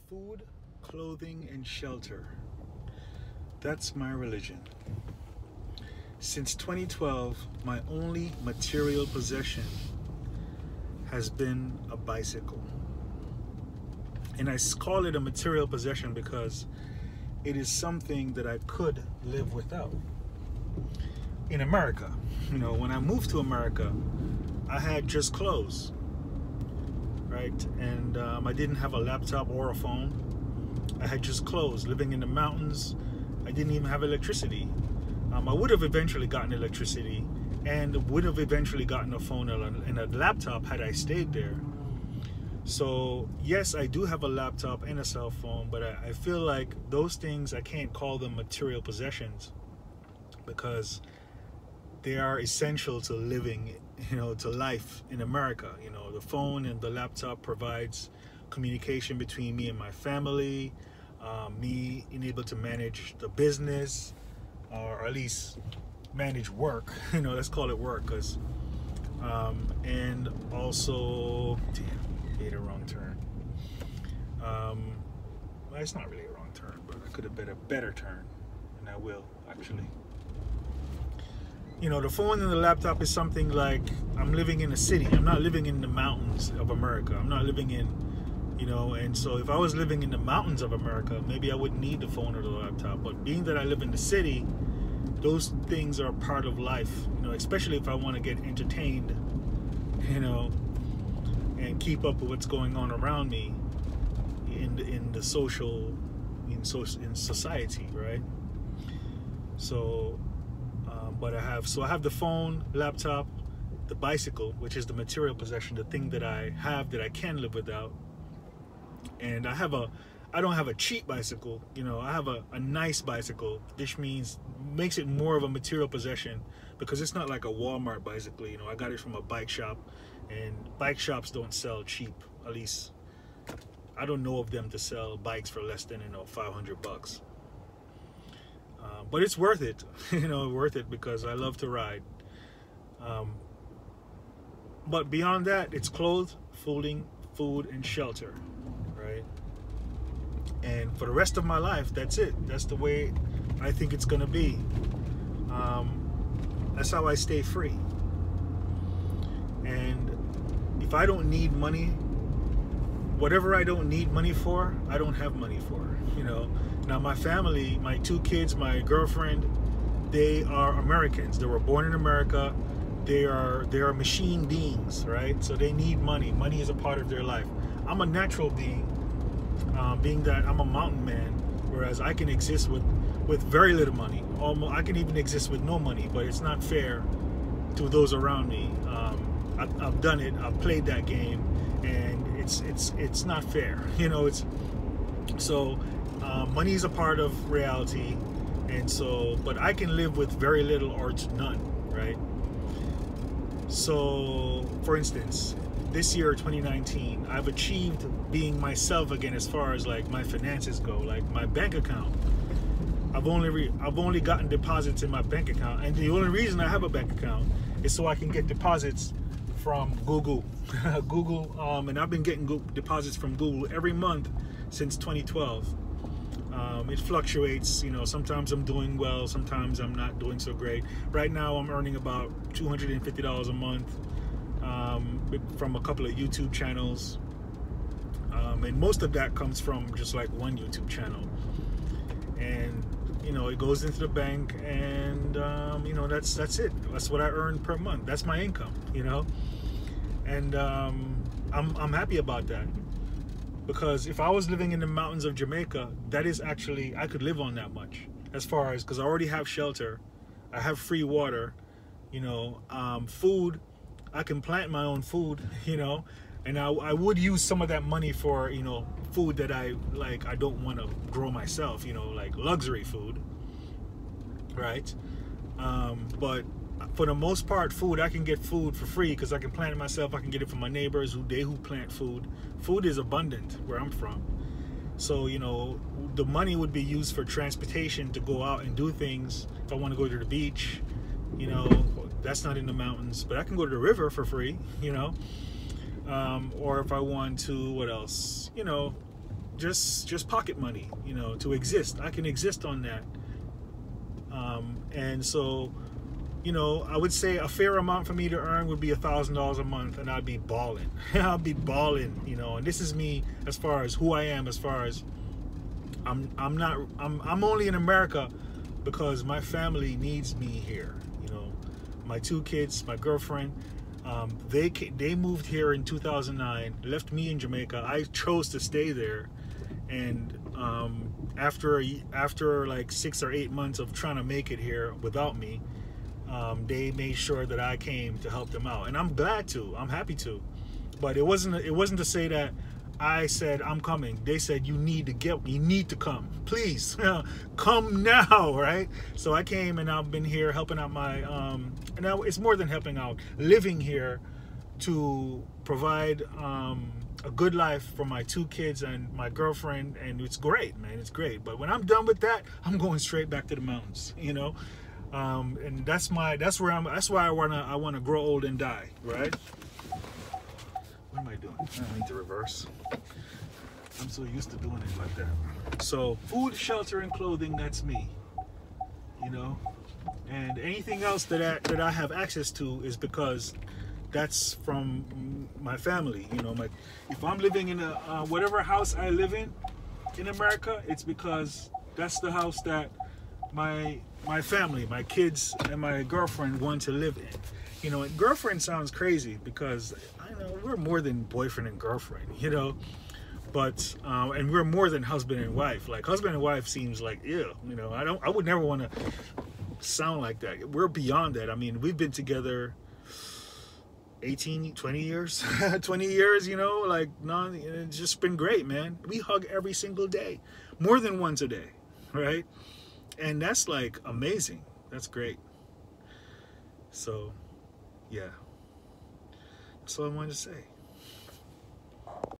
Food, clothing, and shelter. That's my religion. Since 2012, my only material possession has been a bicycle. And I call it a material possession because it is something that I could live without. In America, when I moved to America, I had just clothes, right? And I didn't have a laptop or a phone. I had just clothes. Living in the mountains, I didn't even have electricity. I would have eventually gotten electricity and would have eventually gotten a phone and a laptop had I stayed there. So yes, I do have a laptop and a cell phone, but I feel like those things, I can't call them material possessions because they are essential to living, to life in America. The phone and the laptop provides communication between me and my family, me being able to manage the business, or at least manage work. Let's call it work, because and also, damn, made a wrong turn. Well, it's not really a wrong turn, but I could have been a better turn, and I will actually. The phone and the laptop is something like, I'm living in a city. I'm not living in the mountains of America. I'm not living in, and so if I was living in the mountains of America, maybe I wouldn't need the phone or the laptop. But being that I live in the city, those things are part of life, especially if I want to get entertained, and keep up with what's going on around me in society, right? So I have the phone, laptop, the bicycle, which is the material possession, the thing that I have that I can live without. And I don't have a cheap bicycle, I have a nice bicycle, which makes it more of a material possession because it's not like a Walmart bicycle. I got it from a bike shop, and bike shops don't sell cheap. At least I don't know of them to sell bikes for less than $500. But it's worth it, worth it because I love to ride. But beyond that, it's clothes, food, and shelter, right? And for the rest of my life, that's it. That's the way I think it's gonna be. That's how I stay free. And if I don't need money, whatever I don't need money for, I don't have money for, Now my family, my 2 kids, my girlfriend, they are Americans. They were born in America. They are machine beings, right? So they need money. Money is a part of their life. I'm a natural being, being that I'm a mountain man, whereas I can exist with very little money. I can even exist with no money, but it's not fair to those around me. I've done it. I've played that game, and it's not fair. Money is a part of reality, and so, but I can live with very little or none, right? So, for instance, this year, 2019, I've achieved being myself again as far as like my finances go, like my bank account. I've only gotten deposits in my bank account, and the only reason I have a bank account is so I can get deposits from Google. And I've been getting deposits from Google every month since 2012. It fluctuates, sometimes I'm doing well, sometimes I'm not doing so great. Right now I'm earning about $250 a month from a couple of YouTube channels, and most of that comes from just like one YouTube channel, and it goes into the bank, and that's it. That's what I earn per month. That's my income, and I'm happy about that. Because if I was living in the mountains of Jamaica, that is actually, I could live on that much. As far as, because I already have shelter, I have free water, food, I can plant my own food, and I would use some of that money for, food that I don't want to grow myself, like luxury food, right? But for the most part, food, I can get food for free because I can plant it myself. I can get it from my neighbors who plant food. Food is abundant where I'm from. So, the money would be used for transportation to go out and do things. If I want to go to the beach, that's not in the mountains, but I can go to the river for free, or if I want to, what else? just pocket money, you know, to exist. I can exist on that. And so, you know, I would say a fair amount for me to earn would be $1,000 a month, and I'd be balling. I'll be balling, you know. And this is me as far as who I am. As far as I'm only in America because my family needs me here. You know, my 2 kids, my girlfriend, they moved here in 2009, left me in Jamaica. I chose to stay there, and after like 6 or 8 months of trying to make it here without me, they made sure that I came to help them out, and I'm glad to. I'm happy to. But it wasn't to say that I said I'm coming. They said you need to come, please. Come now, right? So I came, and I've been here helping out my and now it's more than helping out, living here to provide a good life for my 2 kids and my girlfriend, and it's great, man. It's great. But when I'm done with that, I'm going straight back to the mountains, you know. And that's why I wanna grow old and die, right? What am I doing? I need to reverse. I'm so used to doing it like that. So food, shelter, and clothing, that's me, you know. And anything else that I have access to is because that's from my family, you know. If I'm living in whatever house I live in America, it's because that's the house that my family, my kids, and my girlfriend want to live in. You know, and girlfriend sounds crazy because I know we're more than boyfriend and girlfriend, you know. But and we're more than husband and wife. Like husband and wife seems like, ew, you know. I would never want to sound like that. We're beyond that. I mean, we've been together 20 years, 20 years, you know, like, no, it's just been great, man. We hug every single day, more than once a day, right? And that's like amazing. That's great. So, yeah, that's all I wanted to say.